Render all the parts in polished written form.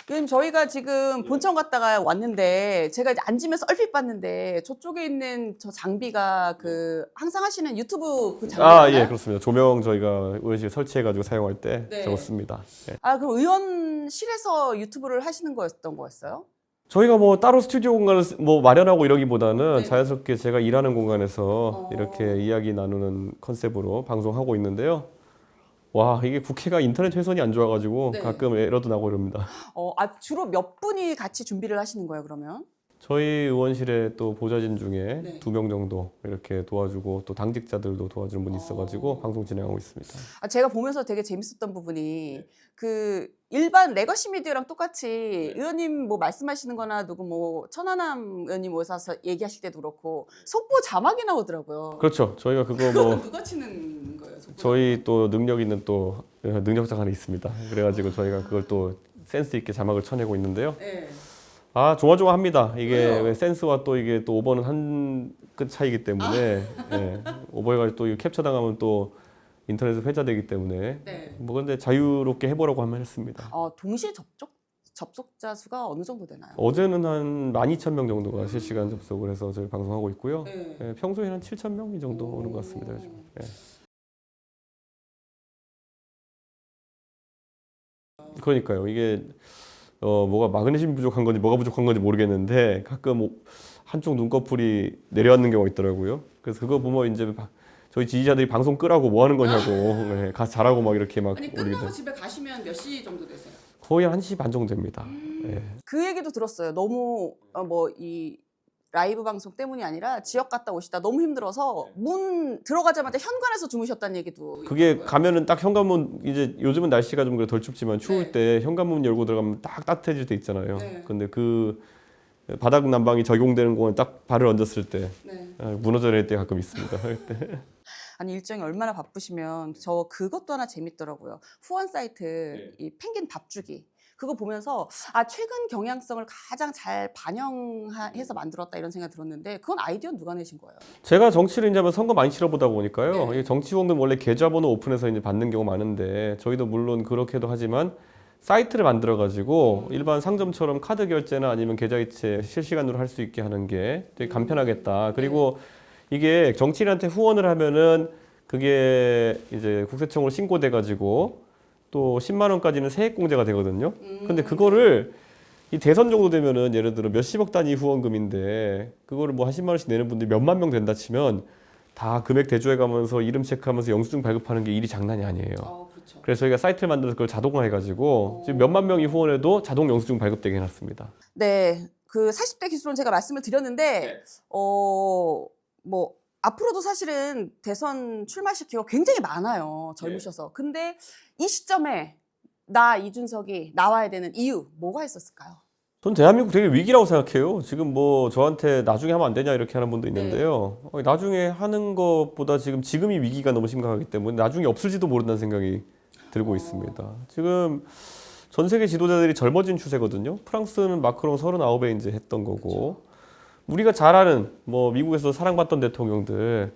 의원님 저희가 지금 본청 갔다가 왔는데 제가 이제 앉으면서 얼핏 봤는데 저쪽에 있는 저 장비가 그 항상 하시는 유튜브 그 장비 아, 예, 맞나요? 그렇습니다. 조명 저희가 의원실 설치해가지고 사용할 때 네. 저거 씁니다. 예. 아 그럼 의원실에서 유튜브를 하시는 거였던 거였어요? 저희가 뭐 따로 스튜디오 공간을 뭐 마련하고 이러기보다는 네. 자연스럽게 제가 일하는 공간에서 어. 이렇게 이야기 나누는 컨셉으로 방송하고 있는데요. 와, 이게 국회가 인터넷 회선이 안 좋아가지고 네. 가끔 에러도 나고 이럽니다. 주로 몇 분이 같이 준비를 하시는 거예요 그러면? 저희 의원실에 또 보좌진 중에 네. 2명 정도 이렇게 도와주고 또 당직자들도 도와주는 분이 있어가지고 어. 방송 진행하고 있습니다. 제가 보면서 되게 재밌었던 부분이 그 일반 레거시 미디어랑 똑같이 의원님 뭐 말씀하시는 거나 누구 뭐 천하남 의원님 오셔서 얘기하실 때도 그렇고 속보 자막이 나오더라고요. 그렇죠. 저희가 그거 뭐 누가 치는 거예요? 속보? 저희 또 능력 있는 또 능력자가 하나 있습니다. 그래가지고 저희가 그걸 또 센스 있게 자막을 쳐내고 있는데요. 네. 아, 조마조마합니다. 이게 왜요? 왜 센스와 또 이게 또 오버는 한 끗 차이기 때문에 예, 오버해가지고 또 이거 캡처 당하면 또 인터넷에 회자되기 때문에 네. 뭐 근데 자유롭게 해보라고 하면 했습니다. 동시 접속자 수가 어느 정도 되나요? 어제는 한 12,000명 정도가 실시간 접속을 해서 저희 방송하고 있고요. 네. 예, 평소에는 한 7,000명 이 정도 오는 것 같습니다. 요즘. 예. 그러니까요. 이게 뭐가 마그네슘 부족한 건지 뭐가 부족한 건지 모르겠는데 가끔 한쪽 눈꺼풀이 내려앉는 경우가 있더라고요. 그래서 그거 보면 이제 저희 지지자들이 방송 끄라고 뭐 하는 거냐고 예, 가서 잘하고 막 이렇게 막 아니 올리게 끝나고 돼. 집에 가시면 몇 시 정도 되세요? 거의 1시 반 정도 됩니다. 예. 그 얘기도 들었어요. 너무 뭐 이 라이브 방송 때문이 아니라 지역 갔다 오시다 너무 힘들어서 문 들어가자마자 현관에서 주무셨다는 얘기도 그게 있더라고요. 가면은 딱 현관문 이제 요즘은 날씨가 좀 덜 춥지만 추울 네. 때 현관문 열고 들어가면 딱 따뜻해질 때 있잖아요. 네. 근데 그 바닥 난방이 적용되는 공간 딱 발을 얹었을 때 네. 무너져 내릴 때 가끔 있습니다. 그때. 아니 일정이 얼마나 바쁘시면 저 그것도 하나 재밌더라고요. 후원 사이트 이 펭귄 밥주기 그거 보면서 최근 경향성을 가장 잘 반영해서 만들었다 이런 생각이 들었는데 그건 아이디어 누가 내신 거예요? 제가 정치를 이제 한번 선거 많이 치러보다 보니까요. 네. 이게 정치 후원금 원래 계좌번호 오픈해서 이제 받는 경우 많은데 저희도 물론 그렇게도 하지만 사이트를 만들어 가지고 일반 상점처럼 카드 결제나 아니면 계좌이체 실시간으로 할 수 있게 하는 게 되게 간편하겠다. 그리고 이게 정치인한테 후원을 하면은 그게 이제 국세청으로 신고돼 가지고 또 10만 원까지는 세액공제가 되거든요. 근데 그거를 이 대선 정도 되면은 예를 들어 몇십억 단위 후원금인데 그거를 뭐 한 10만 원씩 내는 분들이 몇만 명 된다 치면 다 금액 대조해 가면서 이름 체크하면서 영수증 발급하는 게 일이 장난이 아니에요. 그렇죠. 그래서 저희가 사이트를 만들어서 그걸 자동화 해가지고 지금 몇만 명이 후원해도 자동 영수증 발급되게 해놨습니다. 네, 그 40대 기술은 제가 말씀을 드렸는데 뭐 앞으로도 사실은 대선 출마하실 기회가 굉장히 많아요. 젊으셔서. 근데 이 시점에 나 이준석이 나와야 되는 이유 뭐가 있었을까요? 전 대한민국 되게 위기라고 생각해요. 지금 뭐 저한테 나중에 하면 안 되냐 이렇게 하는 분도 있는데요. 나중에 하는 것보다 지금이 위기가 너무 심각하기 때문에 나중에 없을지도 모른다는 생각이 들고 있습니다. 지금 전 세계 지도자들이 젊어진 추세거든요. 프랑스는 마크롱 39에 이제 했던 거고 우리가 잘 아는 뭐 미국에서 사랑받던 대통령들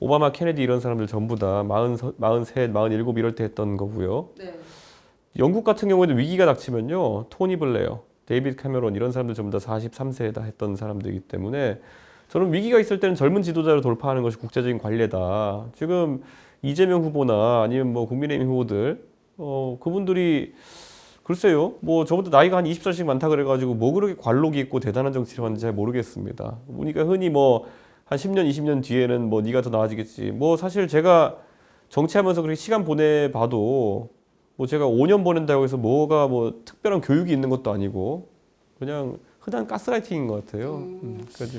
오바마, 케네디 이런 사람들 전부 다 43, 47 이럴 때 했던 거고요. 네. 영국 같은 경우에도 위기가 닥치면요. 토니 블레어, 데이비드 캐머런 이런 사람들 전부 다 43세에다 했던 사람들이기 때문에 저는 위기가 있을 때는 젊은 지도자로 돌파하는 것이 국제적인 관례다. 지금 이재명 후보나 아니면 뭐 국민의힘 후보들 그분들이 글쎄요. 뭐 저보다 나이가 한 20살씩 많다 그래가지고 뭐 그렇게 관록이 있고 대단한 정치를 하는지 잘 모르겠습니다. 보니까 흔히 뭐 한 10년, 20년 뒤에는 뭐 네가 더 나아지겠지. 뭐 사실 제가 정치하면서 그렇게 시간 보내봐도 뭐 제가 5년 보낸다고 해서 뭐가 뭐 특별한 교육이 있는 것도 아니고 그냥 흔한 가스라이팅인 것 같아요. 그래서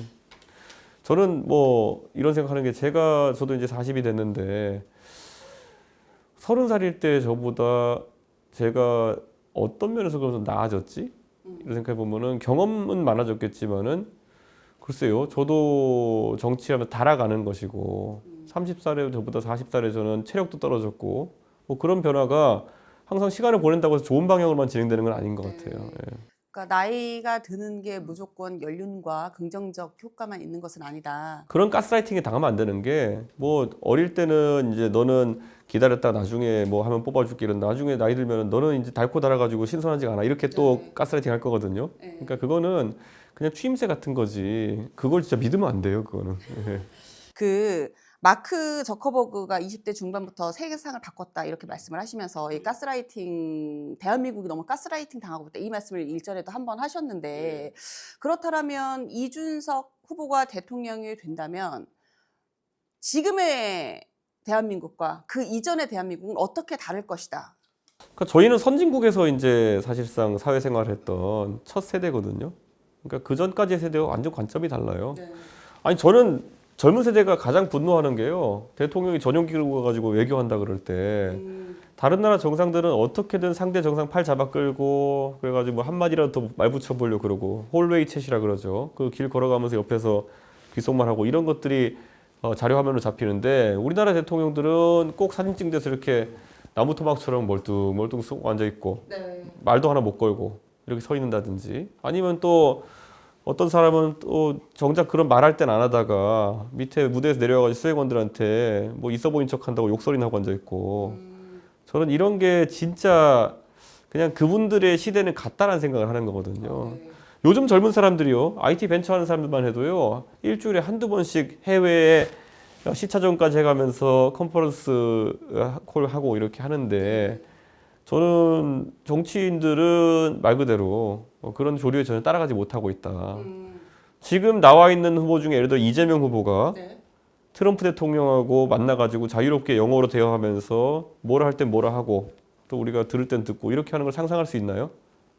저는 뭐 이런 생각하는 게 저도 이제 40이 됐는데 30살일 때 저보다 제가 어떤 면에서 그래서 나아졌지? 이런 생각해 보면은 경험은 많아졌겠지만은 글쎄요. 저도 정치하면 달아가는 것이고 30살에 저보다 40살에 저는 체력도 떨어졌고 뭐 그런 변화가 항상 시간을 보낸다고 해서 좋은 방향으로만 진행되는 건 아닌 것 같아요. 예. 그러니까 나이가 드는 게 무조건 연륜과 긍정적 효과만 있는 것은 아니다. 그런 가스라이팅에 당하면 안 되는 게 뭐 어릴 때는 이제 너는 기다렸다 나중에 뭐 하면 뽑아줄게 이런 나중에 나이 들면은 너는 이제 닳고 달아가지고 신선하지가 않아 이렇게 또 네. 가스라이팅 할 거거든요. 네. 그러니까 그거는 그냥 추임새 같은 거지. 그걸 진짜 믿으면 안 돼요. 그거는. 그 마크 저커버그가 20대 중반부터 세계상을 바꿨다 이렇게 말씀을 하시면서 이 가스라이팅 대한민국이 너무 가스라이팅 당하고 있다 이 말씀을 일전에도 한번 하셨는데 그렇다면 이준석 후보가 대통령이 된다면 지금의 대한민국과 그 이전의 대한민국은 어떻게 다를 것이다. 그러니까 저희는 선진국에서 이제 사실상 사회생활했던 첫 세대거든요. 그러니까 그 전까지의 세대와 완전 관점이 달라요. 아니 저는 젊은 세대가 가장 분노하는 게요. 대통령이 전용기로 가지고 외교한다 그럴 때 다른 나라 정상들은 어떻게든 상대 정상 팔 잡아 끌고 그래가지고 뭐 한마디라도 더 말 붙여보려고 그러고 홀웨이 챗이라 그러죠. 그 길 걸어가면서 옆에서 귓속말 하고 이런 것들이 자료 화면으로 잡히는데 우리나라 대통령들은 꼭 사진 찍는 데서 이렇게 나무 토막처럼 멀뚱멀뚱 쏙 앉아 있고 말도 하나 못 걸고 이렇게 서 있는다든지 아니면 또 어떤 사람은 또 정작 그런 말할 땐 안 하다가 밑에 무대에서 내려와가지고 수행원들한테 뭐 있어 보인 척 한다고 욕설이나 하고 앉아 있고 저는 이런 게 진짜 그냥 그분들의 시대는 같다라는 생각을 하는 거거든요. 요즘 젊은 사람들이요, IT 벤처 하는 사람들만 해도요, 일주일에 한두 번씩 해외에 시차전까지 해가면서 컨퍼런스 콜하고 이렇게 하는데 저는 정치인들은 말 그대로 그런 조류에 전혀 따라가지 못하고 있다. 지금 나와 있는 후보 중에 예를 들어 이재명 후보가 트럼프 대통령하고 만나가지고 자유롭게 영어로 대화하면서 뭐라 할 땐 뭐라 하고 또 우리가 들을 땐 듣고 이렇게 하는 걸 상상할 수 있나요?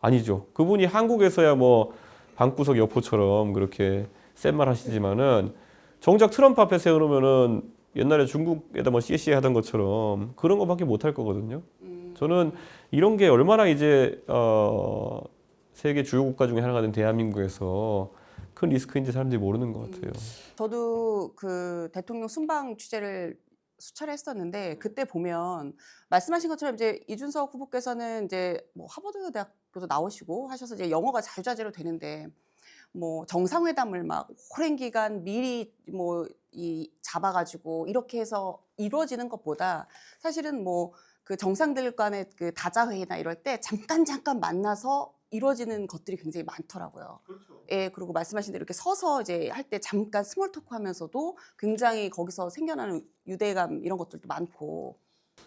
아니죠. 그분이 한국에서야 뭐 방구석 여포처럼 그렇게 센 말 하시지만은 정작 트럼프 앞에 세워놓으면은 옛날에 중국에다 뭐 CCA 하던 것처럼 그런 것밖에 못 할 거거든요. 저는 이런 게 얼마나 이제 세계 주요 국가 중에 하나가 된 대한민국에서 큰 리스크인지 사람들이 모르는 것 같아요. 저도 그 대통령 순방 취재를 수차례 했었는데 그때 보면 말씀하신 것처럼 이제 이준석 후보께서는 이제 뭐 하버드 대학교도 나오시고 하셔서 이제 영어가 자유자재로 되는데 뭐 정상회담을 막 오랜 기간 미리 뭐 이 잡아가지고 이렇게 해서 이루어지는 것보다 사실은 뭐 그 정상들 간의 그 다자회의나 이럴 때 잠깐 만나서 이루어지는 것들이 굉장히 많더라고요. 예, 그리고 말씀하신 대로 이렇게 서서 이제 할 때 잠깐 스몰 토크 하면서도 굉장히 거기서 생겨나는 유대감 이런 것들도 많고.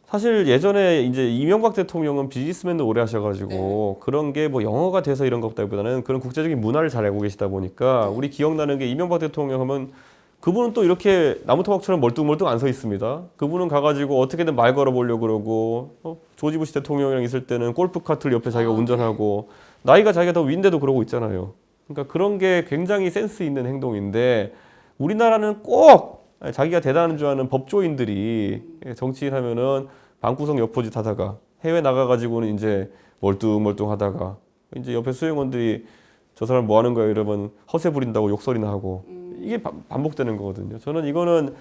사실 예전에 이제 이명박 대통령은 비즈니스맨도 오래 하셔가지고 그런 게 뭐 영어가 돼서 이런 것보다는 그런 국제적인 문화를 잘 알고 계시다 보니까 우리 기억나는 게 이명박 대통령 하면 그분은 또 이렇게 나무토막처럼 멀뚱멀뚱 안 서 있습니다. 그분은 가가지고 어떻게든 말 걸어보려고 그러고 조지 부시 대통령이랑 있을 때는 골프카트를 옆에 자기가 운전하고 나이가 자기가 더 위인데도 그러고 있잖아요. 그러니까 그런 게 굉장히 센스 있는 행동인데 우리나라는 꼭 자기가 대단한 줄 아는 법조인들이 정치인 하면은 방구석 여포짓 하다가 해외 나가가지고는 이제 멀뚱멀뚱 하다가 이제 옆에 수행원들이 저 사람 뭐 하는 거야 이러면 허세 부린다고 욕설이나 하고 이게 반복되는 거거든요. 저는 이거는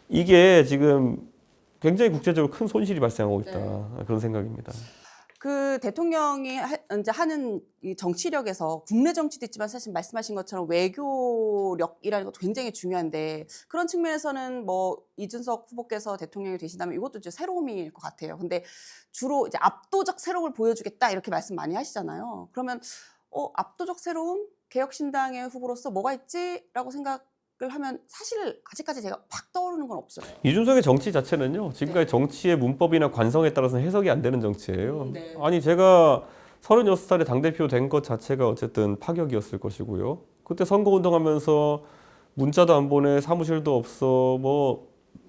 이게 지금 굉장히 국제적으로 큰 손실이 발생하고 있다 그런 생각입니다. 그 대통령이 이제 하는 이 정치력에서 국내 정치도 있지만 사실 말씀하신 것처럼 외교력이라는 것도 굉장히 중요한데 그런 측면에서는 뭐 이준석 후보께서 대통령이 되신다면 이것도 이제 새로움일 것 같아요. 근데 주로 이제 압도적 새로움을 보여주겠다 이렇게 말씀 많이 하시잖아요. 그러면 압도적 새로움 개혁신당의 후보로서 뭐가 있지라고 생각을 하면 사실 아직까지 제가 확 떠오르는 건 없어요. 이준석의 정치 자체는요. 지금까지 정치의 문법이나 관성에 따라서는 해석이 안 되는 정치예요. 아니 제가 36살에 당대표 된 것 자체가 어쨌든 파격이었을 것이고요. 그때 선거운동하면서 문자도 안 보내, 사무실도 없어, 뭐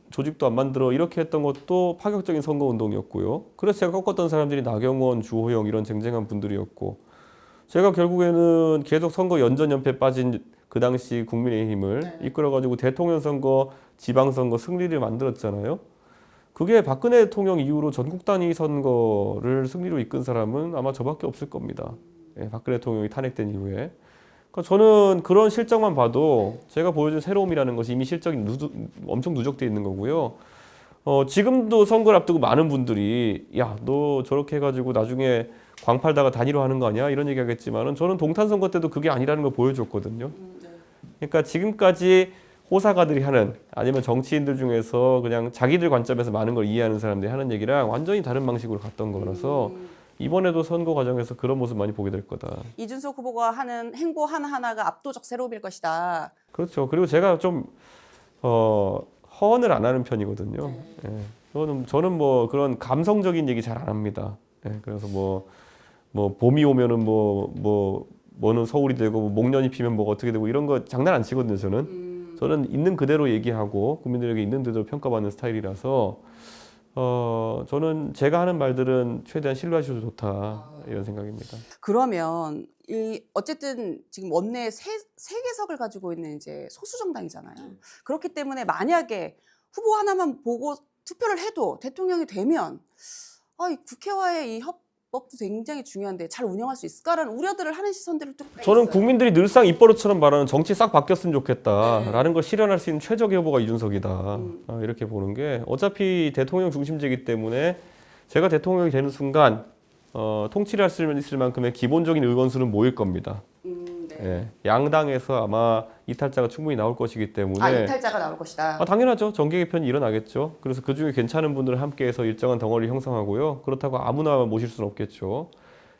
조직도 안 만들어 이렇게 했던 것도 파격적인 선거운동이었고요. 그래서 제가 꺾었던 사람들이 나경원, 주호영 이런 쟁쟁한 분들이었고 제가 결국에는 계속 선거 연전연패 빠진 그 당시 국민의힘을 이끌어가지고 대통령 선거, 지방선거 승리를 만들었잖아요. 그게 박근혜 대통령 이후로 전국 단위 선거를 승리로 이끈 사람은 아마 저밖에 없을 겁니다. 예, 박근혜 대통령이 탄핵된 이후에. 그러니까 저는 그런 실적만 봐도 제가 보여준 새로움이라는 것이 이미 실적이 엄청 누적되어 있는 거고요. 지금도 선거를 앞두고 많은 분들이 야, 너 저렇게 해가지고 나중에 광 팔다가 단일화하는 거 아니야? 이런 얘기 하겠지만은 저는 동탄 선거 때도 그게 아니라는 걸 보여줬거든요. 네. 그러니까 지금까지 호사가들이 하는 아니면 정치인들 중에서 그냥 자기들 관점에서 많은 걸 이해하는 사람들이 하는 얘기랑 완전히 다른 방식으로 갔던 거라서 이번에도 선거 과정에서 그런 모습 많이 보게 될 거다. 이준석 후보가 하는 행보 하나하나가 압도적 새로움일 것이다. 그렇죠. 그리고 제가 좀 허언을 안 하는 편이거든요. 예. 저는 뭐 그런 감성적인 얘기 잘 안 합니다. 예. 그래서 뭐 봄이 오면은 뭐는 서울이 되고 뭐 목련이 피면 뭐가 어떻게 되고 이런 거 장난 안 치거든요. 저는 있는 그대로 얘기하고 국민들에게 있는 그대로 평가받는 스타일이라서 저는 제가 하는 말들은 최대한 신뢰하셔도 좋다 이런 생각입니다. 그러면 어쨌든 지금 원내 세 개석을 가지고 있는 이제 소수 정당이잖아요. 그렇기 때문에 만약에 후보 하나만 보고 투표를 해도 대통령이 되면 이 국회와의 이 협법도 굉장히 중요한데 잘 운영할 수 있을까라는 우려들을 하는 시선들을 또 저는 있어요. 국민들이 늘상 입버릇처럼 말하는 정치 싹 바뀌었으면 좋겠다라는 걸 실현할 수 있는 최적의 후보가 이준석이다. 이렇게 보는 게 어차피 대통령 중심제이기 때문에 제가 대통령이 되는 순간 통치를 할 수 있을 만큼의 기본적인 의원수는 모일 겁니다. 네. 예, 양당에서 아마 이탈자가 충분히 나올 것이기 때문에 이탈자가 나올 것이다. 당연하죠. 정계 개편이 일어나겠죠. 그래서 그중에 괜찮은 분들을 함께해서 일정한 덩어리를 형성하고요. 그렇다고 아무나 모실 수는 없겠죠.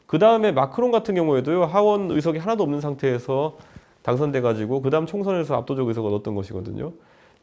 그 다음에 마크롱 같은 경우에도요. 하원 의석이 하나도 없는 상태에서 당선돼가지고 그 다음 총선에서 압도적 의석을 얻었던 것이거든요.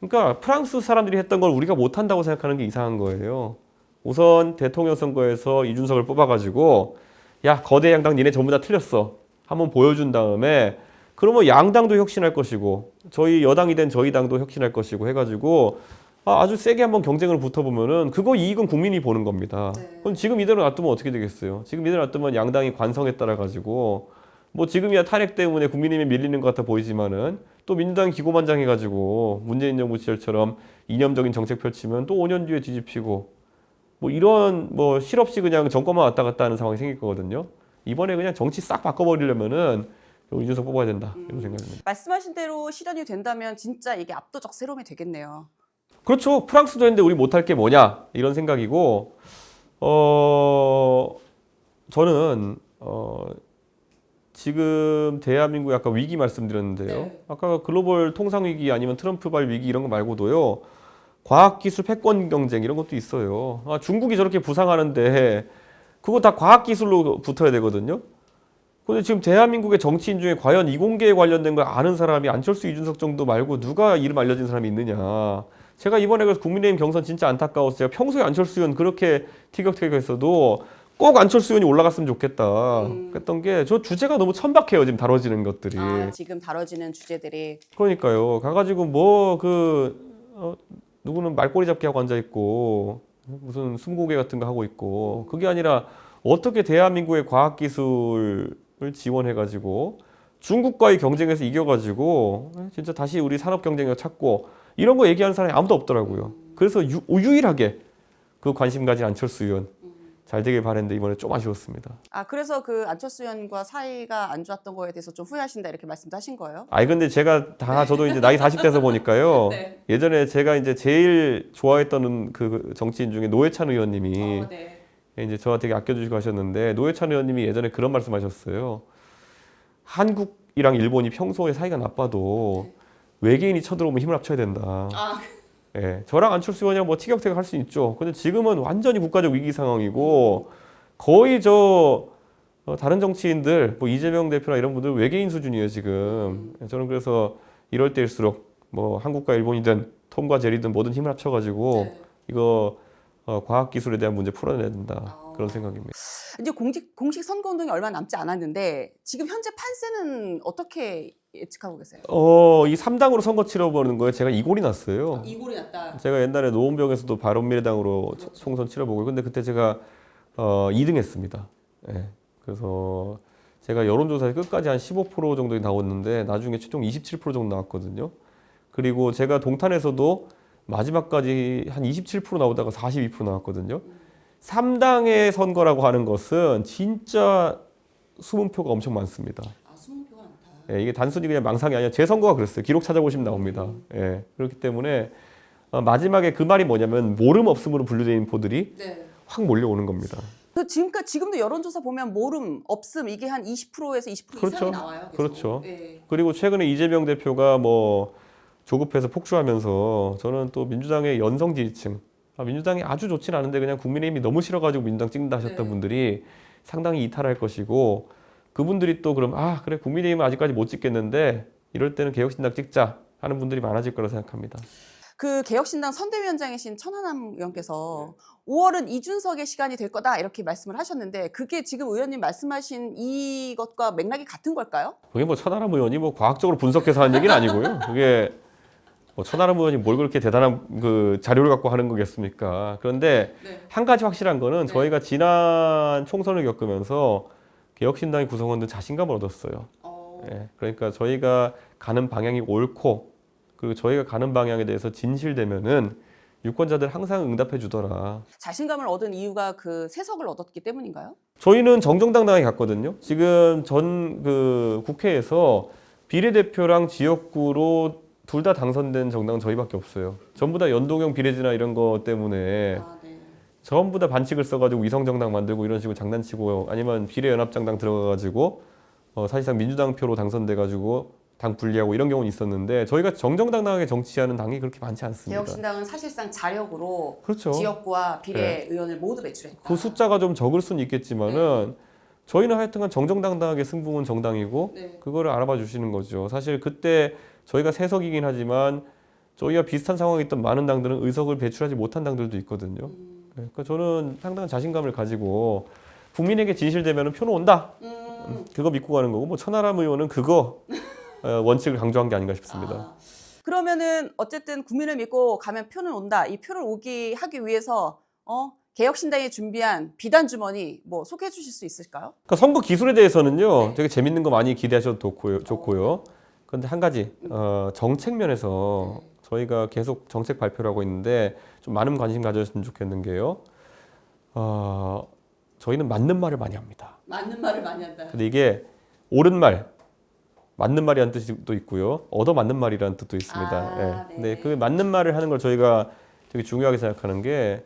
그러니까 프랑스 사람들이 했던 걸 우리가 못한다고 생각하는 게 이상한 거예요. 우선 대통령 선거에서 이준석을 뽑아가지고 야, 거대 양당 니네 전부 다 틀렸어. 한번 보여준 다음에 그러면 양당도 혁신할 것이고 저희 여당이 된 저희 당도 혁신할 것이고 해가지고 아주 세게 한번 경쟁을 붙어보면은 그거 이익은 국민이 보는 겁니다. 그럼 지금 이대로 놔두면 어떻게 되겠어요? 지금 이대로 놔두면 양당이 관성에 따라 가지고 뭐 지금이야 탄핵 때문에 국민의힘이 밀리는 것 같아 보이지만은 또 민주당이 기고만장해가지고 문재인 정부 시절처럼 이념적인 정책 펼치면 또 5년 뒤에 뒤집히고 뭐 이런 뭐 실없이 그냥 정권만 왔다 갔다 하는 상황이 생길 거거든요. 이번에 그냥 정치 싹 바꿔버리려면은 이준석 뽑아야 된다 이런 생각입니다. 말씀하신 대로 실현이 된다면 진짜 이게 압도적 새로움이 되겠네요. 그렇죠. 프랑스도 했는데 우리 못할 게 뭐냐 이런 생각이고 저는 지금 대한민국의 아까 위기 말씀드렸는데요. 네. 아까 글로벌 통상 위기 아니면 트럼프발 위기 이런 거 말고도요. 과학기술 패권 경쟁 이런 것도 있어요. 중국이 저렇게 부상하는데 그거 다 과학기술로 붙어야 되거든요. 근데 지금 대한민국의 정치인 중에 과연 이공계에 관련된 걸 아는 사람이 안철수, 이준석 정도 말고 누가 이름 알려진 사람이 있느냐. 제가 이번에 그래서 국민의힘 경선 진짜 안타까워서 제가 평소에 안철수 의원 그렇게 티격태격했어도 꼭 안철수 의원이 올라갔으면 좋겠다 했던 게 저 주제가 너무 천박해요. 지금 다뤄지는 것들이. 지금 다뤄지는 주제들이. 그러니까요. 가가지고 누구는 말꼬리 잡기 하고 앉아있고 무슨 숨고개 같은 거 하고 있고 그게 아니라 어떻게 대한민국의 과학기술을 지원해가지고 중국과의 경쟁에서 이겨가지고 진짜 다시 우리 산업 경쟁력 찾고 이런 거 얘기하는 사람이 아무도 없더라고요. 그래서 유일하게 그 관심 가진 안철수 의원 잘 되길 바랬는데 이번에 좀 아쉬웠습니다. 그래서 그 안철수 의원과 사이가 안 좋았던 거에 대해서 좀 후회하신다 이렇게 말씀도 하신 거예요? 근데 제가 저도 이제 나이 40대서 보니까요. 네. 예전에 제가 이제 제일 좋아했던 그 정치인 중에 노회찬 의원님이 네. 이제 저한테 되게 아껴주시고 하셨는데 노회찬 의원님이 예전에 그런 말씀하셨어요. 한국이랑 일본이 평소에 사이가 나빠도 외계인이 쳐들어오면 힘을 합쳐야 된다. 예, 저랑 안철수 의원이랑 뭐 티격태격 할 수 있죠. 근데 지금은 완전히 국가적 위기 상황이고 거의 다른 정치인들 뭐 이재명 대표나 이런 분들 외계인 수준이에요 지금. 저는 그래서 이럴 때일수록 뭐 한국과 일본이든 톰과 제리든 뭐든 힘을 합쳐가지고 이거 과학기술에 대한 문제 풀어내야 된다. 그런 생각입니다. 이제 공식 선거운동이 얼마 남지 않았는데 지금 현재 판세는 어떻게 예측하고 계세요? 이 3당으로 선거 치러보는 거에 제가 이골이 났어요. 이골이 났다. 제가 옛날에 노원병에서도 바른미래당으로 총선 치러보고 근데 그때 제가 2등 했습니다. 예. 그래서 제가 여론조사에 끝까지 한 15% 정도 나왔는데 나중에 최종 27% 정도 나왔거든요. 그리고 제가 동탄에서도 마지막까지 한 27% 나오다가 42% 나왔거든요. 3당의 선거라고 하는 것은 진짜 숨은 표가 엄청 많습니다. 숨은 표가 많다. 예, 이게 단순히 그냥 망상이 아니라 제 선거가 그랬어요. 기록 찾아보시면 나옵니다. 예, 그렇기 때문에 마지막에 그 말이 뭐냐면 모름 없음으로 분류된 인포들이 네. 확 몰려오는 겁니다. 지금도 여론조사 보면 모름, 없음 이게 한 20%에서 20% 그렇죠. 이상이 나와요. 계속. 그렇죠. 네. 그리고 최근에 이재명 대표가 뭐 조급해서 폭주하면서 저는 또 민주당의 연성 지지층, 민주당이 아주 좋진 않은데 그냥 국민의힘이 너무 싫어가지고 민주당 찍는다 하셨던 네. 분들이 상당히 이탈할 것이고 그분들이 또 그럼 그래 국민의힘은 아직까지 못 찍겠는데 이럴 때는 개혁신당 찍자 하는 분들이 많아질 거라 생각합니다. 그 개혁신당 선대위원장이신 천하람 의원께서 5월은 이준석의 시간이 될 거다 이렇게 말씀을 하셨는데 그게 지금 의원님 말씀하신 이것과 맥락이 같은 걸까요? 그게 뭐 천하람 의원이 뭐 과학적으로 분석해서 하는 얘기는 아니고요. 그게 뭐 천하람 의원이 뭘 그렇게 대단한 그 자료를 갖고 하는 거겠습니까? 그런데 네. 한 가지 확실한 거는 네. 저희가 지난 총선을 겪으면서 개혁신당의 구성원들 자신감을 얻었어요. 예, 그러니까 저희가 가는 방향이 옳고 그리고 저희가 가는 방향에 대해서 진실되면은 유권자들 항상 응답해 주더라. 자신감을 얻은 이유가 그 세석을 얻었기 때문인가요? 저희는 정정당당하게 갔거든요. 지금 전 그 국회에서 비례대표랑 지역구로 둘 다 당선된 정당은 저희밖에 없어요. 전부 다 연동형 비례제나 이런 거 때문에 네. 전부 다 반칙을 써가지고 위성정당 만들고 이런 식으로 장난치고 아니면 비례연합정당 들어가가지고 사실상 민주당 표로 당선돼가지고 당 분리하고 이런 경우는 있었는데 저희가 정정당당하게 정치하는 당이 그렇게 많지 않습니다. 개혁신당은 사실상 자력으로 그렇죠. 지역구와 비례 의원을 모두 배출했다. 그 숫자가 좀 적을 수는 있겠지만은 저희는 하여튼간 정정당당하게 승부는 정당이고 네. 그거를 알아봐 주시는 거죠. 사실 그때 저희가 세석이긴 하지만 저희와 비슷한 상황에 있던 많은 당들은 의석을 배출하지 못한 당들도 있거든요. 그러니까 저는 상당한 자신감을 가지고 국민에게 진실되면 표는 온다. 그거 믿고 가는 거고 뭐 천하람 의원은 그거 원칙을 강조한 게 아닌가 싶습니다. 그러면은 어쨌든 국민을 믿고 가면 표는 온다. 이 표를 오게 하기 위해서 개혁신당이 준비한 비단 주머니 뭐 소개해 주실 수 있을까요? 그러니까 선거 기술에 대해서는요, 네. 되게 재밌는 거 많이 기대하셔도 좋고요. 그런데 한 가지 정책 면에서 저희가 계속 정책 발표를 하고 있는데 좀 많은 관심 가져주셨으면 좋겠는 게요. 저희는 맞는 말을 많이 합니다. 맞는 말을 많이 한다. 근데 이게 옳은 말, 맞는 말이라는 뜻도 있고요. 얻어맞는 말이라는 뜻도 있습니다. 네. 근데 그 맞는 말을 하는 걸 저희가 되게 중요하게 생각하는 게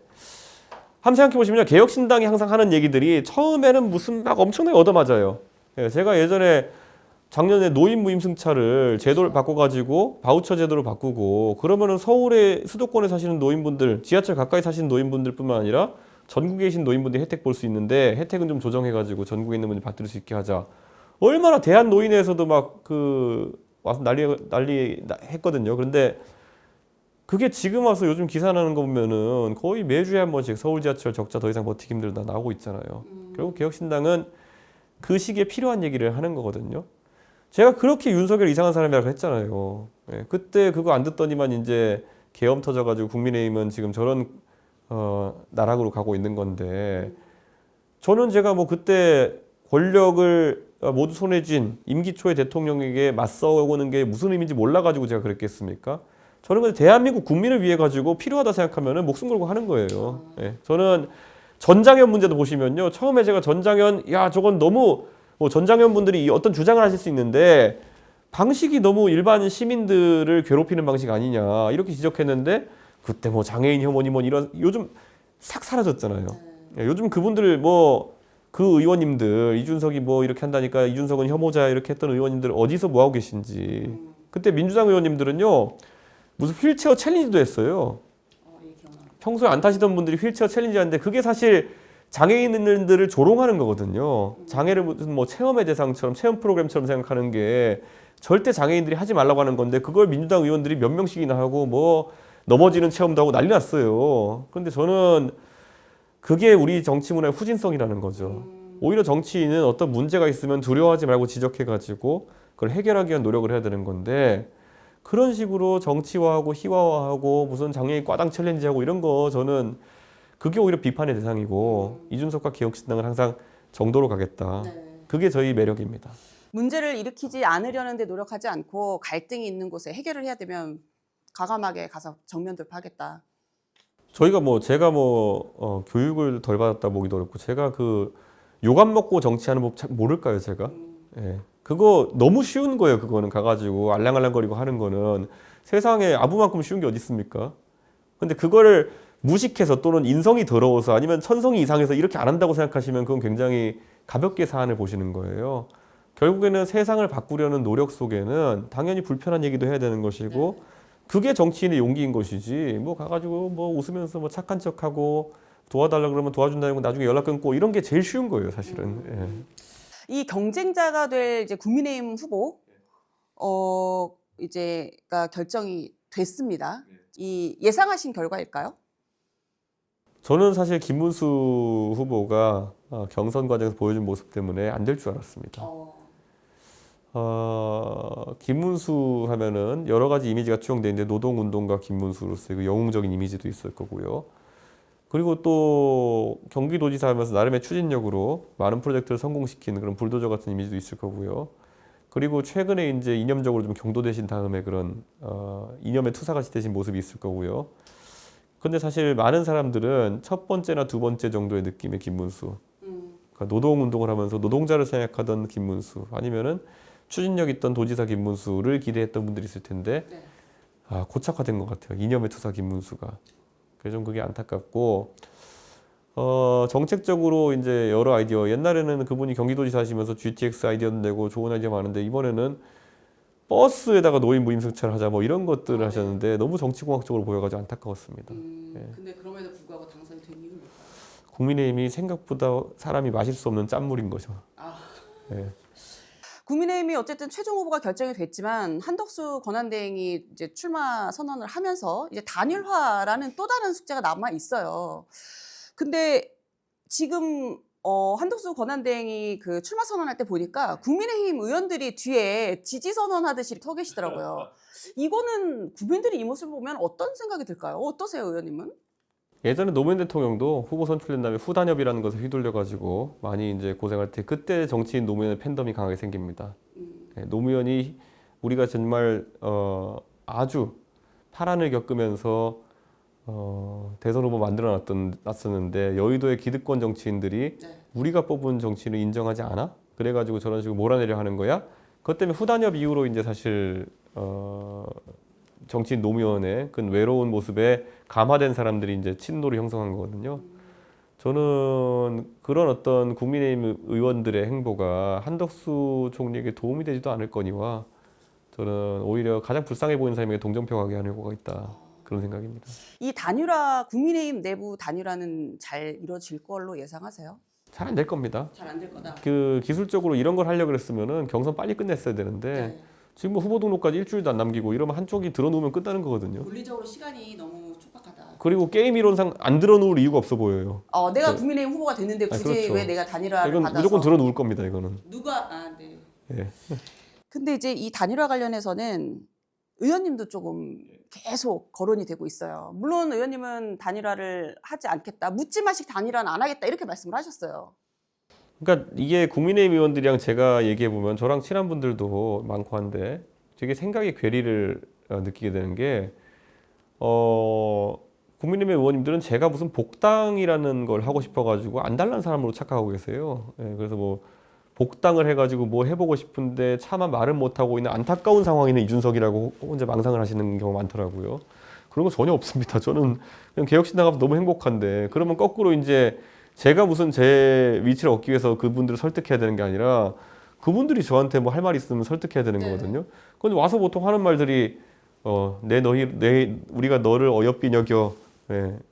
한번 생각해 보시면요. 개혁신당이 항상 하는 얘기들이 처음에는 무슨 막 엄청나게 얻어맞아요. 제가 예전에 작년에 노인 무임승차를 제도를 바꿔가지고 바우처 제도로 바꾸고 그러면은 서울의 수도권에 사시는 노인분들, 지하철 가까이 사시는 노인분들뿐만 아니라 전국에 계신 노인분들이 혜택 볼 수 있는데 혜택은 좀 조정해가지고 전국에 있는 분들 받을 수 있게 하자. 얼마나 대한 노인에서도 막 와서 난리 했거든요. 그런데 그게 지금 와서 요즘 기사 나는 거 보면은 거의 매주에 한 번씩 서울 지하철 적자 더 이상 버티기 힘들다 나오고 있잖아요. 결국 개혁신당은 그 시기에 필요한 얘기를 하는 거거든요. 제가 그렇게 윤석열 이상한 사람이라고 했잖아요. 그때 그거 안 듣더니만 이제 계엄 터져가지고 국민의힘은 지금 저런 나락으로 가고 있는 건데 저는 제가 뭐 그때 권력을 모두 손에 쥔 임기 초의 대통령에게 맞서오는 게 무슨 의미인지 몰라가지고 제가 그랬겠습니까? 저는 근데 대한민국 국민을 위해 가지고 필요하다 생각하면은 목숨 걸고 하는 거예요. 저는 전장현 문제도 보시면요. 처음에 제가 전장현 저건 너무 뭐 전장현 분들이 어떤 주장을 하실 수 있는데 방식이 너무 일반 시민들을 괴롭히는 방식 아니냐 이렇게 지적했는데 그때 뭐 장애인 혐오니 뭐 이런 요즘 싹 사라졌잖아요. 요즘 그분들 뭐 그 의원님들 이준석이 뭐 이렇게 한다니까 이준석은 혐오자 이렇게 했던 의원님들 어디서 뭐 하고 계신지 그때 민주당 의원님들은요 무슨 휠체어 챌린지도 했어요. 평소에 안 타시던 분들이 휠체어 챌린지 하는데 그게 사실 장애인들을 조롱하는 거거든요. 장애를 무슨 뭐 체험의 대상처럼 체험 프로그램처럼 생각하는 게 절대 장애인들이 하지 말라고 하는 건데 그걸 민주당 의원들이 몇 명씩이나 하고 뭐 넘어지는 체험도 하고 난리 났어요. 그런데 저는 그게 우리 정치 문화의 후진성이라는 거죠. 오히려 정치인은 어떤 문제가 있으면 두려워하지 말고 지적해가지고 그걸 해결하기 위한 노력을 해야 되는 건데 그런 식으로 정치화하고 희화화하고 무슨 장애인 과당 챌린지하고 이런 거 저는 그게 오히려 비판의 대상이고 이준석과 개혁신당은 항상 정도로 가겠다. 그게 저희 매력입니다. 문제를 일으키지 않으려는 데 노력하지 않고 갈등이 있는 곳에 해결을 해야 되면 과감하게 가서 정면 돌파하겠다. 저희가 뭐 제가 뭐 교육을 덜 받았다 보기도 어렵고 제가 그 욕 안 먹고 정치하는 법 잘 모를까요 제가? 그거 너무 쉬운 거예요. 그거는 가가지고 알랑알랑거리고 하는 거는 세상에 아부만큼 쉬운 게 어디 있습니까? 근데 그거를 무식해서 또는 인성이 더러워서 아니면 천성이 이상해서 이렇게 안 한다고 생각하시면 그건 굉장히 가볍게 사안을 보시는 거예요. 결국에는 세상을 바꾸려는 노력 속에는 당연히 불편한 얘기도 해야 되는 것이고 그게 정치인의 용기인 것이지 뭐 가가지고 뭐 웃으면서 뭐 착한 척하고 도와달라 그러면 도와준다는 건 나중에 연락 끊고 이런 게 제일 쉬운 거예요, 사실은. 이 경쟁자가 될 이제 국민의힘 후보 이제가 결정이 됐습니다. 이 예상하신 결과일까요? 저는 사실 김문수 후보가 경선 과정에서 보여준 모습 때문에 안 될 줄 알았습니다. 김문수 하면은 여러 가지 이미지가 추정되어 있는데 노동운동가 김문수로서의 그 영웅적인 이미지도 있을 거고요. 그리고 또 경기도지사 하면서 나름의 추진력으로 많은 프로젝트를 성공시키는 그런 불도저 같은 이미지도 있을 거고요. 그리고 최근에 이제 이념적으로 좀 경도되신 다음에 그런 이념의 투사같이 되신 모습이 있을 거고요. 근데 사실 많은 사람들은 첫 번째나 두 번째 정도의 느낌의 김문수, 그러니까 노동운동을 하면서 노동자를 생각하던 김문수, 아니면은 추진력 있던 도지사 김문수를 기대했던 분들이 있을 텐데 고착화된 것 같아요. 이념의 투사 김문수가. 그래서 좀 그게 안타깝고 정책적으로 이제 여러 아이디어, 옛날에는 그분이 경기도지사 하시면서 GTX 아이디어도 내고 좋은 아이디어 많은데 이번에는 버스에다가 노인 무임승차를 하자 뭐 이런 것들을 하셨는데 너무 정치공학적으로 보여가지고 안타까웠습니다. 근데 그럼에도 불구하고 당선이 된 이유는 뭘까요? 국민의힘이 생각보다 사람이 마실 수 없는 짠물인 거죠. 예. 국민의힘이 어쨌든 최종 후보가 결정이 됐지만 한덕수 권한대행이 이제 출마 선언을 하면서 이제 단일화라는 또 다른 숙제가 남아 있어요. 근데 지금 한덕수 권한대행이 그 출마 선언할 때 보니까 국민의힘 의원들이 뒤에 지지 선언하듯이 서 계시더라고요. 이거는 국민들이 이 모습을 보면 어떤 생각이 들까요? 어떠세요, 의원님은? 예전에 노무현 대통령도 후보 선출된 다음에 후단협이라는 것을 휘둘려가지고 많이 이제 고생할 때 그때 정치인 노무현의 팬덤이 강하게 생깁니다. 노무현이 우리가 정말 아주 파란을 겪으면서 대선 후보 놨었는데 여의도의 기득권 정치인들이 우리가 뽑은 정치인을 인정하지 않아? 그래가지고 저런 식으로 몰아내려 하는 거야? 그것 때문에 후단협 이후로 이제 사실 정치인 노무현의 그 외로운 모습에 감화된 사람들이 이제 친노를 형성한 거거든요. 저는 그런 어떤 국민의힘 의원들의 행보가 한덕수 총리에게 도움이 되지도 않을 거니와 저는 오히려 가장 불쌍해 보이는 사람에게 동정표 가게 하는 효과가 있다. 그런 생각입니다. 이 단일화, 국민의힘 내부 단일화는 잘 이루어질 걸로 예상하세요? 잘 안 될 겁니다. 잘 안 될 거다. 그 기술적으로 이런 걸 하려고 그랬으면은 경선 빨리 끝냈어야 되는데 지금 뭐 후보 등록까지 일주일도 안 남기고 이러면 한쪽이 들어놓으면 끝나는 거거든요. 물리적으로 시간이 너무 촉박하다. 그리고 게임 이론상 안 들어놓을 이유가 없어 보여요. 내가 국민의힘 후보가 됐는데 굳이 그렇죠. 왜 내가 단일화를 이건 받아서 무조건 들어놓을 겁니다. 이거는. 네. 예. 근데 이제 이 단일화 관련해서는 의원님도 조금 계속 거론이 되고 있어요. 물론 의원님은 단일화를 하지 않겠다. 묻지마식 단일화는 안 하겠다. 이렇게 말씀을 하셨어요. 그러니까 이게 국민의힘 의원들이랑 제가 얘기해 보면 저랑 친한 분들도 많고 한데 되게 생각의 괴리를 느끼게 되는 게 국민의힘 의원님들은 제가 무슨 복당이라는 걸 하고 싶어가지고 안달난 사람으로 착각하고 계세요. 예, 그래서 뭐 복당을 해가지고 뭐 해보고 싶은데 차마 말을 못하고 있는 안타까운 상황에 있는 이준석이라고 혼자 망상을 하시는 경우가 많더라고요. 그런 거 전혀 없습니다. 저는 그냥 개혁신당 가서 너무 행복한데 그러면 거꾸로 이제 제가 무슨 제 위치를 얻기 위해서 그분들을 설득해야 되는 게 아니라 그분들이 저한테 뭐 할 말이 있으면 설득해야 되는 거거든요. 근데 와서 보통 하는 말들이 우리가 너를 어여삐 여겨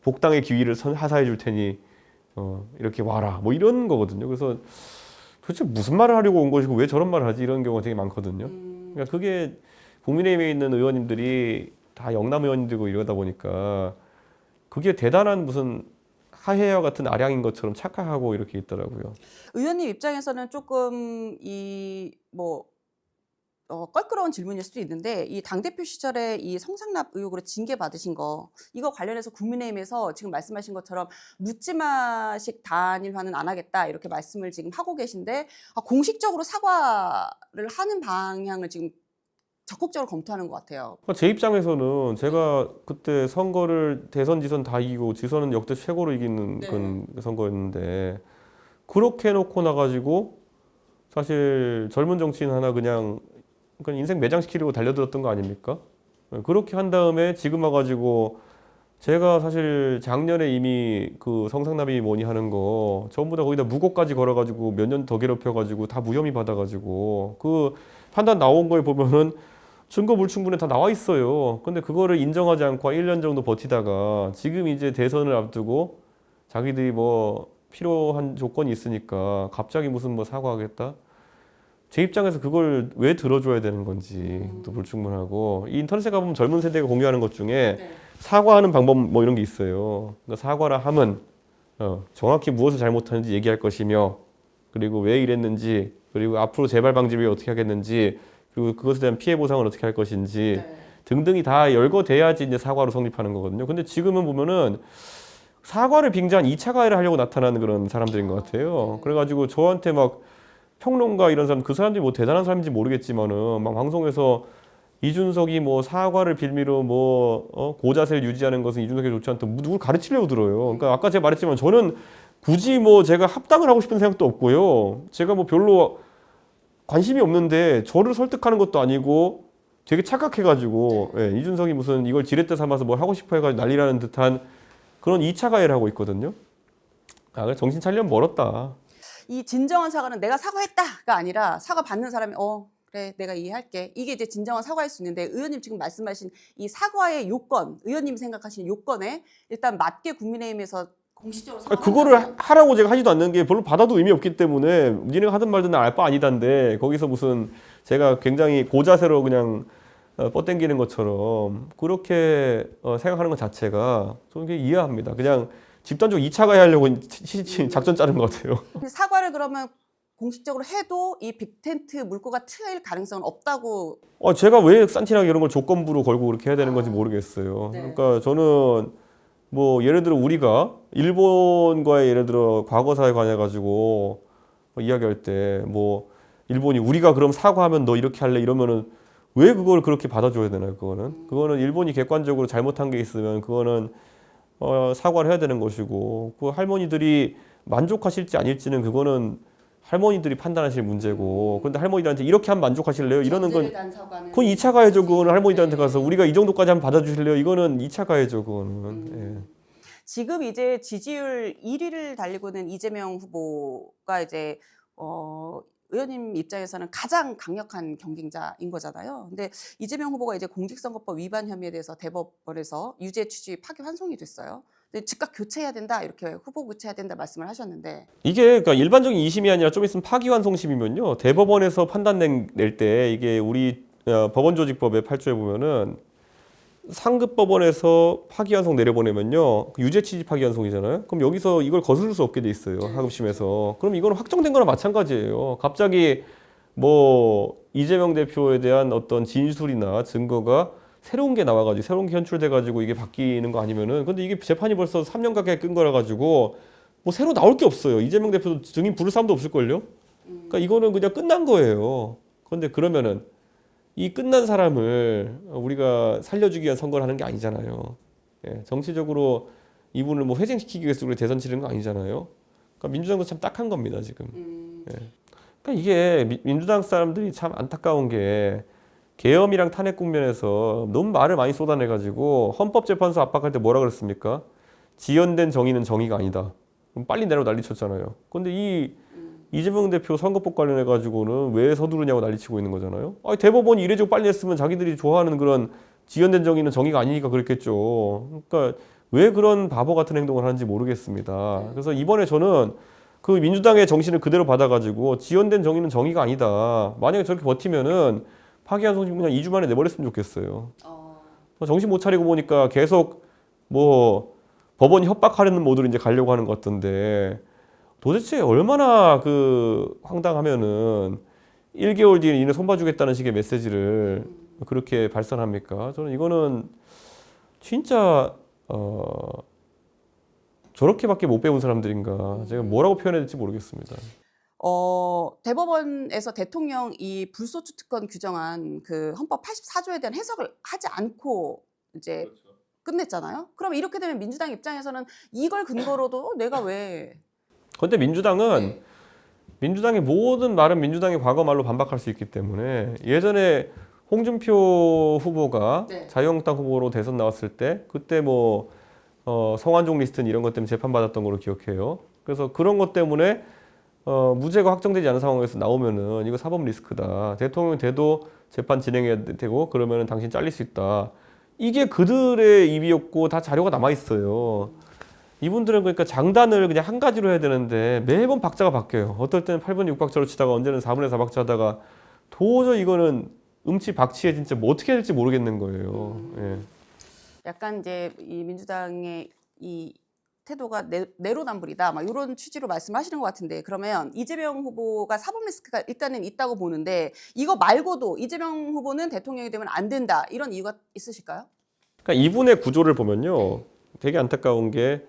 복당의 기회를 하사해 줄 테니 이렇게 와라 뭐 이런 거거든요. 그래서 도대체 무슨 말을 하려고 온 것이고 왜 저런 말을 하지 이런 경우가 되게 많거든요. 그러니까 그게 국민의힘에 있는 의원님들이 다 영남 의원님들이고 이러다 보니까 그게 대단한 무슨 하해와 같은 아량인 것처럼 착각하고 이렇게 있더라고요. 의원님 입장에서는 조금 껄끄러운 질문일 수도 있는데 이 당대표 시절에 이 성상납 의혹으로 징계 받으신 거 이거 관련해서 국민의힘에서 지금 말씀하신 것처럼 묻지마식 단일화는 안 하겠다 이렇게 말씀을 지금 하고 계신데 공식적으로 사과를 하는 방향을 지금 적극적으로 검토하는 것 같아요. 제 입장에서는 제가 그때 선거를 대선 지선 다 이기고 지선은 역대 최고로 이기는 그런 선거였는데 그렇게 해놓고 나가지고 사실 젊은 정치인 하나 그냥 인생 매장시키려고 달려들었던 거 아닙니까? 그렇게 한 다음에 지금 와가지고 제가 사실 작년에 이미 그 성상납이 뭐니 하는 거 전부 다 거기다 무고까지 걸어가지고 몇 년 더 괴롭혀가지고 다 무혐의 받아가지고 그 판단 나온 거에 보면은 증거 불충분에 다 나와 있어요. 근데 그거를 인정하지 않고 1년 정도 버티다가 지금 이제 대선을 앞두고 자기들이 뭐 필요한 조건이 있으니까 갑자기 무슨 뭐 사과하겠다? 제 입장에서 그걸 왜 들어줘야 되는 건지 또 불충분하고 이 인터넷에 가보면 젊은 세대가 공유하는 것 중에 네. 사과하는 방법 뭐 이런 게 있어요. 그러니까 사과라 함은 정확히 무엇을 잘못하는지 얘기할 것이며 그리고 왜 이랬는지 그리고 앞으로 재발 방지를 위해 어떻게 하겠는지 그리고 그것에 대한 피해 보상을 어떻게 할 것인지 네. 등등이 다 열거돼야지 이제 사과로 성립하는 거거든요. 근데 지금은 보면은 사과를 빙자한 2차 가해를 하려고 나타나는 그런 사람들인 것 같아요. 그래가지고 저한테 막 평론가 이런 사람 그 사람들이 뭐 대단한 사람인지 모르겠지만은 막 방송에서 이준석이 뭐 사과를 빌미로 뭐 고자세를 유지하는 것은 이준석이 좋지 않다. 누굴 가르치려고 들어요. 그러니까 아까 제가 말했지만 저는 굳이 뭐 제가 합당을 하고 싶은 생각도 없고요. 제가 뭐 별로 관심이 없는데 저를 설득하는 것도 아니고 되게 착각해가지고 예, 이준석이 무슨 이걸 지렛대 삼아서 뭘 하고 싶어 해가지고 난리라는 듯한 그런 2차 가해를 하고 있거든요. 아, 그래 정신 차리려면 멀었다. 이 진정한 사과는 내가 사과했다가 아니라 사과 받는 사람이 그래 내가 이해할게. 이게 이제 진정한 사과일 수 있는데 의원님 지금 말씀하신 이 사과의 요건, 의원님이 생각하시는 요건에 일단 맞게 국민의힘에서 공식적으로 그거를 하라고 제가 하지도 않는 게 별로 받아도 의미 없기 때문에 니네가 하든 말든 알 바 아니단데 거기서 무슨 제가 굉장히 고자세로 그냥 뻗땡기는 것처럼 그렇게 생각하는 것 자체가 저는 그게 이해합니다. 그냥 집단적으로 2차 가해 하려고 작전 짜는 것 같아요. 사과를 그러면 공식적으로 해도 이 빅텐트 물꼬가 트일 가능성은 없다고. 제가 왜 산티나게 이런 걸 조건부로 걸고 그렇게 해야 되는 건지 모르겠어요. 네. 그러니까 저는 뭐 예를 들어 우리가 일본과의 예를 들어 과거사에 관해 가지고 이야기할 때 뭐 일본이 우리가 그럼 사과하면 너 이렇게 할래 이러면은 왜 그걸 그렇게 받아줘야 되나요? 그거는 일본이 객관적으로 잘못한 게 있으면 그거는 사과를 해야 되는 것이고 그 할머니들이 만족하실지 아닐지는 그거는 할머니들이 판단하실 문제고 근데 할머니들한테 이렇게 하면 만족하실래요? 이러는 건 그건 2차 가해죠. 그거는 할머니들한테 가서 우리가 이 정도까지 하면 받아주실래요? 이거는 2차 가해죠. 그거는. 예. 지금 이제 지지율 1위를 달리고 있는 이재명 후보가 이제 의원님 입장에서는 가장 강력한 경쟁자인 거잖아요. 근데 이재명 후보가 이제 공직선거법 위반 혐의에 대해서 대법원에서 유죄 취지 파기환송이 됐어요. 근데 즉각 교체해야 된다 이렇게 후보 교체해야 된다 말씀을 하셨는데 이게 그러니까 일반적인 2심이 아니라 좀 있으면 파기환송심이면요. 대법원에서 판단 낼 때 이게 우리 법원조직법의 8조에 보면은 상급 법원에서 파기환송 내려보내면요. 유죄 취지 파기환송이잖아요. 그럼 여기서 이걸 거스를 수 없게 돼 있어요. 하급심에서. 그럼 이거는 확정된 거나 마찬가지예요. 갑자기 뭐 이재명 대표에 대한 어떤 진술이나 증거가 새로운 게 나와가지고 새로운 게 현출돼가지고 이게 바뀌는 거 아니면은 근데 이게 재판이 벌써 3년 가까이 끈 거라 가지고 뭐 새로 나올 게 없어요. 이재명 대표도 증인 부를 사람도 없을걸요. 그러니까 이거는 그냥 끝난 거예요. 그런데 그러면은 이 끝난 사람을 우리가 살려주기 위한 선거를 하는 게 아니잖아요. 예, 정치적으로 이분을 뭐 회생시키기 위해서 우리 대선 치르는 거 아니잖아요. 그러니까 민주당도 참 딱한 겁니다 지금. 예. 그러니까 이게 민주당 사람들이 참 안타까운 게 계엄이랑 탄핵 국면에서 너무 말을 많이 쏟아내가지고 헌법재판소 압박할 때 뭐라 그랬습니까? 지연된 정의는 정의가 아니다. 그럼 빨리 내라고 난리쳤잖아요. 근데 이재명 대표 선거법 관련해가지고는 왜 서두르냐고 난리치고 있는 거잖아요. 대법원이 이래저래 빨리 했으면 자기들이 좋아하는 그런 지연된 정의는 정의가 아니니까 그랬겠죠. 그러니까 왜 그런 바보 같은 행동을 하는지 모르겠습니다. 그래서 이번에 저는 그 민주당의 정신을 그대로 받아가지고 지연된 정의는 정의가 아니다. 만약에 저렇게 버티면은 파기환송심 그냥 2주 만에 내버렸으면 좋겠어요. 정신 못 차리고 보니까 계속 뭐 법원이 협박하려는 모드로 이제 가려고 하는 것 같던데 도대체 얼마나 그 황당하면은 1개월 뒤에 니네 손봐주겠다는 식의 메시지를 그렇게 발산합니까? 저는 이거는 진짜 저렇게밖에 못 배운 사람들인가 제가 뭐라고 표현해야 될지 모르겠습니다. 대법원에서 대통령이 불소추 특권 규정한 그 헌법 84조에 대한 해석을 하지 않고 이제 끝냈잖아요. 그럼 이렇게 되면 민주당 입장에서는 이걸 근거로도 내가 왜? 그런데 민주당은 민주당의 모든 말은 민주당의 과거 말로 반박할 수 있기 때문에 예전에 홍준표 후보가 자유한국당 후보로 대선 나왔을 때 그때 뭐 성완종 리스트는 이런 것 때문에 재판받았던 걸로 기억해요. 그래서 그런 것 때문에 무죄가 확정되지 않은 상황에서 나오면은 이거 사법 리스크다. 대통령이 돼도 재판 진행해야 되고 그러면은 당신 잘릴 수 있다. 이게 그들의 입이었고 다 자료가 남아 있어요. 이분들은 그러니까 장단을 그냥 한 가지로 해야 되는데 매번 박자가 바뀌어요. 어떨 때는 8분의 6박자로 치다가 언제는 4분의 4박자 하다가 도저히 이거는 음치박치에 진짜 뭐 어떻게 해야 될지 모르겠는 거예요. 예. 약간 이제 이 민주당의 이 태도가 내로남불이다, 막 이런 취지로 말씀하시는 것 같은데, 그러면 이재명 후보가 사법 리스크가 일단은 있다고 보는데 이거 말고도 이재명 후보는 대통령이 되면 안 된다, 이런 이유가 있으실까요? 그러니까 이분의 구조를 보면요, 되게 안타까운 게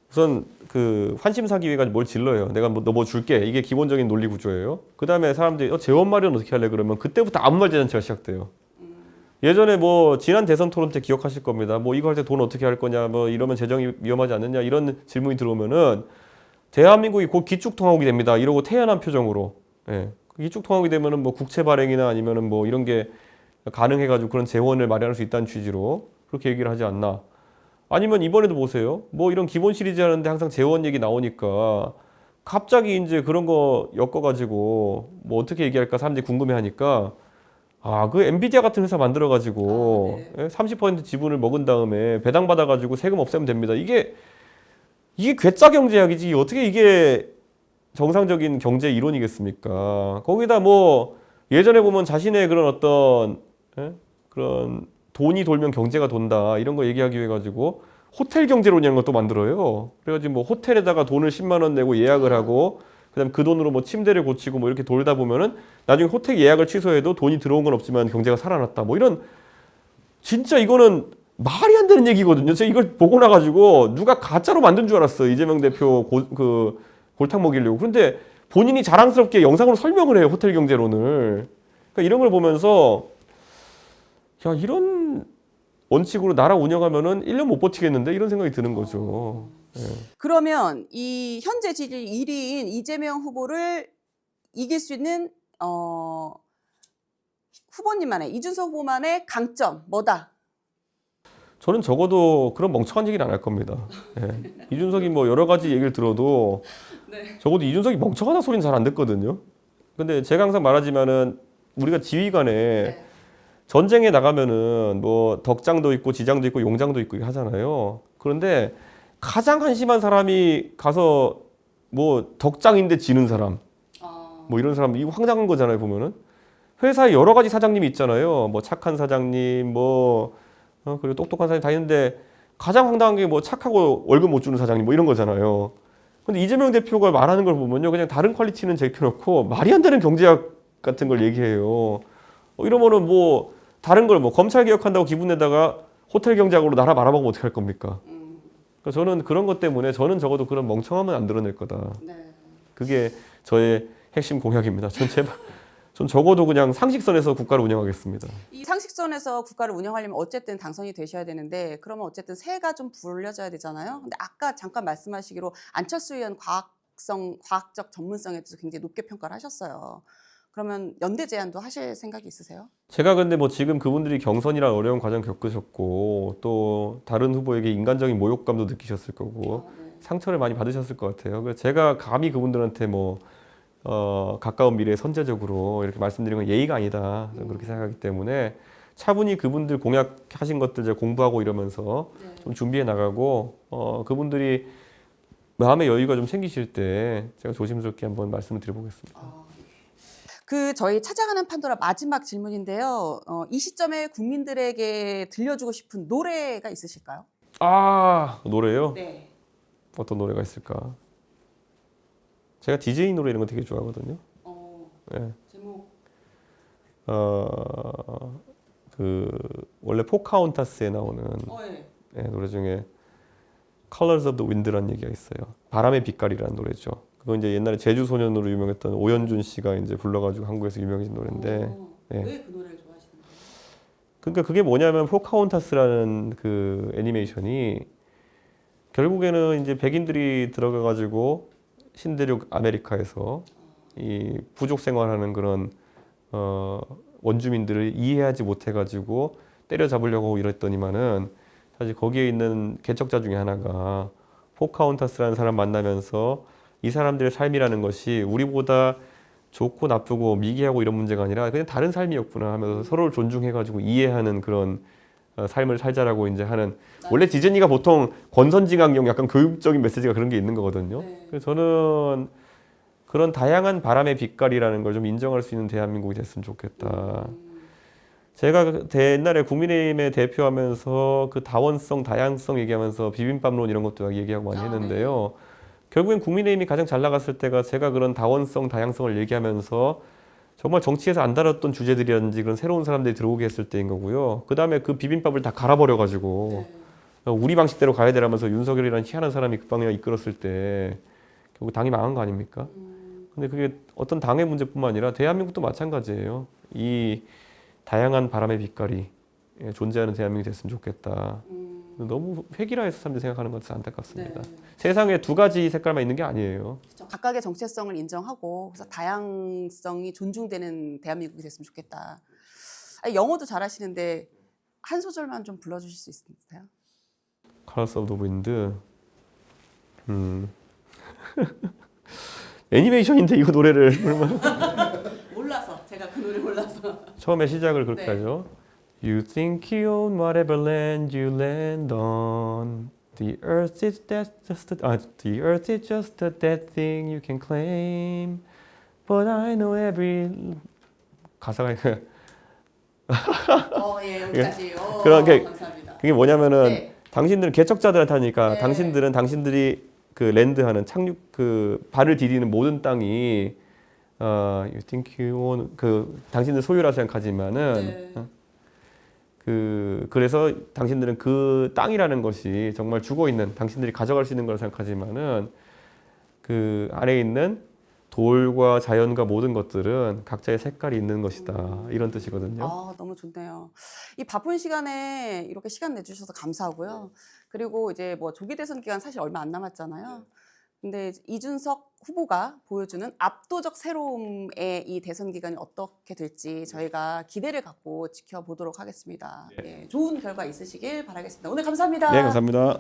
우선 그 환심사기위가 뭘 질러요. 내가 너 뭐 줄게. 이게 기본적인 논리 구조예요. 그 다음에 사람들이 재원 마련 어떻게 할래 그러면 그때부터 아무 말 대잔치가 시작돼요. 예전에 뭐 지난 대선 토론 때 기억하실 겁니다. 뭐 이거 할 때 돈 어떻게 할 거냐, 뭐 이러면 재정이 위험하지 않느냐, 이런 질문이 들어오면은 대한민국이 곧 기축통화국이 됩니다. 이러고 태연한 표정으로. 예. 기축통화국이 되면은 뭐 국채 발행이나 아니면은 뭐 이런 게 가능해가지고 그런 재원을 마련할 수 있다는 취지로 그렇게 얘기를 하지 않나. 아니면 이번에도 보세요. 뭐 이런 기본 시리즈 하는데 항상 재원 얘기 나오니까 갑자기 이제 그런 거 엮어가지고 뭐 어떻게 얘기할까 사람들이 궁금해하니까 그 엔비디아 같은 회사 만들어가지고 30% 지분을 먹은 다음에 배당 받아가지고 세금 없애면 됩니다. 이게 괴짜 경제학이지 어떻게 이게 정상적인 경제 이론이겠습니까? 거기다 뭐 예전에 보면 자신의 그런 어떤 그런 돈이 돌면 경제가 돈다 이런 거 얘기하기 위해 가지고 호텔 경제론이라는 것도 만들어요. 그래가지고 뭐 호텔에다가 돈을 10만 원 내고 예약을 하고 그다음 그 돈으로 뭐 침대를 고치고 뭐 이렇게 돌다 보면은 나중에 호텔 예약을 취소해도 돈이 들어온 건 없지만 경제가 살아났다. 뭐 이런 진짜 이거는 말이 안 되는 얘기거든요. 제가 이걸 보고 나가지고 누가 가짜로 만든 줄 알았어요. 이재명 대표 골탕 먹이려고. 그런데 본인이 자랑스럽게 영상으로 설명을 해요. 호텔 경제론을. 그러니까 이런 걸 보면서 야 이런 원칙으로 나라 운영하면은 1년 못 버티겠는데 이런 생각이 드는 거죠. 예. 그러면 이 현재 지지율 1위인 이재명 후보를 이길 수 있는 후보님만의, 이준석 후보만의 강점 뭐다? 저는 적어도 그런 멍청한 얘기는 안 할 겁니다. 예. 이준석이 뭐 여러 가지 얘기를 들어도 적어도 이준석이 멍청하다 소리는 잘 안 듣거든요. 근데 제가 항상 말하지만은 우리가 지휘관에 전쟁에 나가면은 뭐 덕장도 있고 지장도 있고 용장도 있고 하잖아요. 그런데 가장 한심한 사람이 가서 뭐 덕장인데 지는 사람, 뭐 이런 사람 이거 황당한 거잖아요. 보면은 회사에 여러 가지 사장님이 있잖아요. 뭐 착한 사장님, 뭐 그리고 똑똑한 사장님 다 있는데 가장 황당한 게 뭐 착하고 월급 못 주는 사장님 뭐 이런 거잖아요. 근데 이재명 대표가 말하는 걸 보면요, 그냥 다른 퀄리티는 제껴놓고 말이 안 되는 경제학 같은 걸 얘기해요. 이러면은 뭐 다른 걸 뭐 검찰 개혁한다고 기분 내다가 호텔 경제학으로 나라 말아먹으면 어떻게 할 겁니까? 그러니까 저는 그런 것 때문에 저는 적어도 그런 멍청함은 안 드러낼 거다. 그게 저의 핵심 공약입니다. 전 적어도 그냥 상식선에서 국가를 운영하겠습니다. 이 상식선에서 국가를 운영하려면 어쨌든 당선이 되셔야 되는데, 그러면 어쨌든 새가 좀 불려져야 되잖아요. 근데 아까 잠깐 말씀하시기로 안철수 의원 과학적 전문성에 대해서 굉장히 높게 평가를 하셨어요. 그러면 연대 제안도 하실 생각이 있으세요? 제가 근데 뭐 지금 그분들이 경선이란 어려운 과정 겪으셨고 또 다른 후보에게 인간적인 모욕감도 느끼셨을 거고 상처를 많이 받으셨을 것 같아요. 그래서 제가 감히 그분들한테 뭐 가까운 미래에 선제적으로 이렇게 말씀드리는 건 예의가 아니다. 저는 그렇게 생각하기 때문에 차분히 그분들 공약하신 것들 제가 공부하고 이러면서 좀 준비해 나가고 그분들이 마음의 여유가 좀 생기실 때 제가 조심스럽게 한번 말씀을 드려보겠습니다. 저희 찾아가는 판도라 마지막 질문인데요. 이 시점에 국민들에게 들려주고 싶은 노래가 있으실까요? 노래요? 네. 어떤 노래가 있을까? 제가 DJ 노래 이런 거 되게 좋아하거든요. 네. 제목. 원래 포카혼타스에 나오는 네, 노래 중에 Colors of the Wind라는 얘기가 있어요. 바람의 빛깔이라는 노래죠. 그거 이제 옛날에 제주 소년으로 유명했던 오연준 씨가 이제 불러가지고 한국에서 유명해진 노래인데. 네. 왜 그 노래를 좋아하시는 거예요? 그러니까 그게 뭐냐면 포카혼타스라는 그 애니메이션이 결국에는 이제 백인들이 들어가가지고 신대륙 아메리카에서 이 부족 생활하는 그런 원주민들을 이해하지 못해가지고 때려잡으려고 하고 이랬더니만은 사실 거기에 있는 개척자 중에 하나가 포카혼타스라는 사람 만나면서 이 사람들의 삶이라는 것이 우리보다 좋고 나쁘고 미개하고 이런 문제가 아니라 그냥 다른 삶이었구나 하면서 서로를 존중해가지고 이해하는 그런 삶을 살자라고 이제 하는, 원래 디즈니가 보통 권선징악용 약간 교육적인 메시지가 그런 게 있는 거거든요. 네. 그래서 저는 그런 다양한 바람의 빛깔이라는 걸 좀 인정할 수 있는 대한민국이 됐으면 좋겠다. 제가 옛날에 국민의힘에 대표하면서 그 다원성, 다양성 얘기하면서 비빔밥론 이런 것도 얘기하고 많이 했는데요. 결국엔 국민의힘이 가장 잘 나갔을 때가 제가 그런 다원성, 다양성을 얘기하면서 정말 정치에서 안 다뤘던 주제들이라든지 그런 새로운 사람들이 들어오게 했을 때인 거고요. 그 다음에 그 비빔밥을 다 갈아버려가지고 우리 방식대로 가야 되라면서 윤석열이라는 희한한 사람이 그 방향 이끌었을 때 결국 당이 망한 거 아닙니까? 근데 그게 어떤 당의 문제뿐만 아니라 대한민국도 마찬가지예요. 이 다양한 바람의 빛깔이 존재하는 대한민국이 됐으면 좋겠다. 너무 획일화해서 사람들이 생각하는 것은 안타깝습니다. 네. 세상에 두 가지 색깔만 있는 게 아니에요. 그렇죠. 각각의 정체성을 인정하고 그래서 다양성이 존중되는 대한민국이 됐으면 좋겠다. 아니, 영어도 잘하시는데 한 소절만 좀 불러주실 수 있으세요? Colors of the Wind. 애니메이션인데 이거 노래를 몰라서 제가 그 노래 몰라서. 처음에 시작을 그렇게 네. 하죠. You think you own whatever land you land on. The earth is the earth is just a dead thing you can claim. But I know every 가사가 예, 여기까지. 그런 게 감사합니다. 그게 뭐냐면은 네. 당신들은 개척자들한테 하니까 네. 당신들은 당신들이 그 랜드하는 착륙 그 발을 디디는 모든 땅이 you think you own 그 당신들 소유라 생각하지만은 네. 그래서 당신들은 그 땅이라는 것이 정말 죽어 있는 당신들이 가져갈 수 있는 걸 생각하지만은 그 안에 있는 돌과 자연과 모든 것들은 각자의 색깔이 있는 것이다. 이런 뜻이거든요. 아, 너무 좋네요. 이 바쁜 시간에 이렇게 시간 내주셔서 감사하고요. 그리고 이제 뭐 조기 대선 기간 사실 얼마 안 남았잖아요. 근데 이준석 후보가 보여주는 압도적 새로움의 이 대선 기간이 어떻게 될지 저희가 기대를 갖고 지켜보도록 하겠습니다. 예, 좋은 결과 있으시길 바라겠습니다. 오늘 감사합니다. 네, 감사합니다.